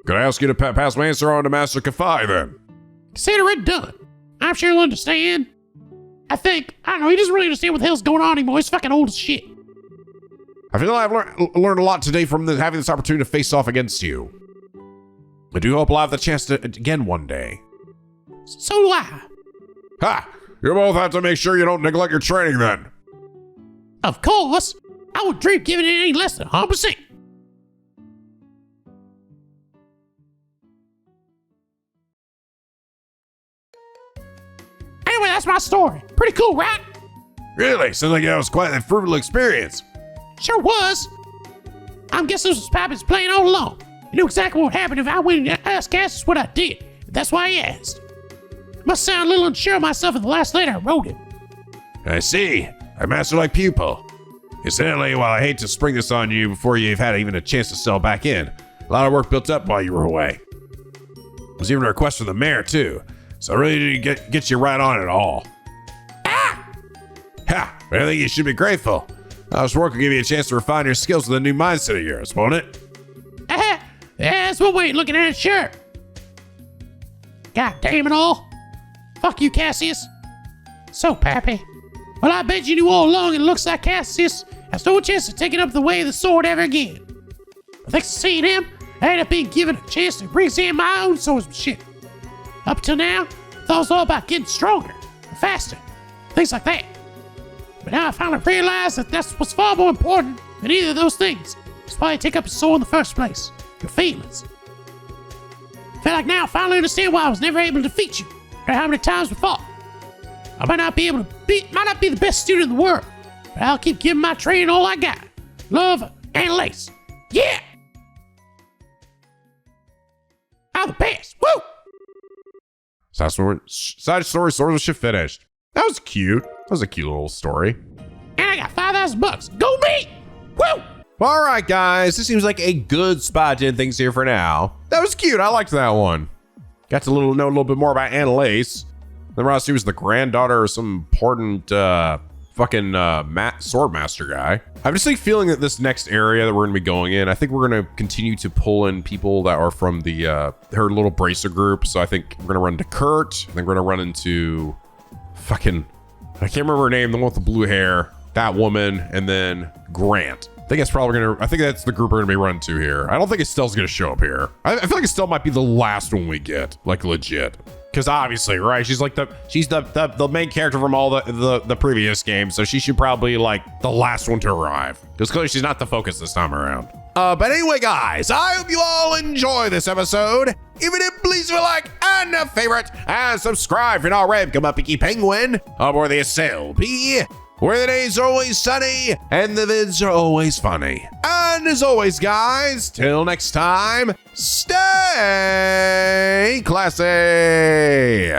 Could I ask you to pass my answer on to Master Kafai then?
Consider it done. I'm sure he'll understand. I don't know, he doesn't really understand what the hell's going on anymore. He's fucking old as shit.
I feel like I've learned a lot today from having this opportunity to face off against you. I do hope I'll have the chance to again one day.
So do I.
Ha! You both have to make sure you don't neglect your training then.
Of course. I would dream giving it any less than 100%. Anyway, that's my story. Pretty cool, right?
Really? Sounds like that was quite a fruitful experience.
Sure was. I'm guessing this was Pappy's plan all along. He knew exactly what happened if I went and asked Cassius what I did. That's why he asked. Must sound a little unsure of myself in the last letter I wrote him.
I see. A master-like pupil. Incidentally, while I hate to spring this on you before you've had even a chance to settle back in, a lot of work built up while you were away. There was even a request from the mayor, too, so I really didn't get you right on it all.
Ah!
Ha! I think you should be grateful. This work will give you a chance to refine your skills with a new mindset of yours, won't it?
Yeah, that's what we're looking at, sure. God damn it all. Fuck you, Cassius. So, Pappy. Well, I bet you knew all along it looks like Cassius has no chance of taking up the way of the sword ever again. But thanks to seeing him, I ended up being given a chance to re-examine my own swordsmanship. Up till now, I thought it was all about getting stronger and faster, things like that. But now I finally realized that that's what's far more important than either of those things. It's why you take up your sword in the first place. Your feelings. I feel like now I finally understand why I was never able to defeat you, no matter how many times we fought. I might not be the best student in the world, but I'll keep giving my training all I got. Love, Anelace. Yeah! I'm the best. Woo!
Side story swordsmanship finished. That was cute. That was a cute little story.
And I got $5,000. Go me! Woo!
All right, guys. This seems like a good spot to end things here for now. That was cute. I liked that one. Got to know a little bit more about Anelace. Then realized she was the granddaughter of some important sword master guy. I have a distinct feeling that this next area that we're gonna be going in, I think we're gonna continue to pull in people that are from the her little bracer group. So I think we're gonna run into Kurt. I think we're gonna run into I can't remember her name, the one with the blue hair, that woman, and then Grant. I think that's the group we're gonna be running to here. I don't think Estelle's gonna show up here. I feel like Estelle might be the last one we get, like legit. Because obviously, right? She's like the main character from all the previous games, so she should probably like the last one to arrive. Because clearly she's not the focus this time around. But anyway, guys, I hope you all enjoy this episode. Even if please leave a like and a favorite and subscribe if you're not already. Become a Picky Penguin aboard the SLP, where the days are always sunny and the vids are always funny. And as always, guys, till next time, stay classy.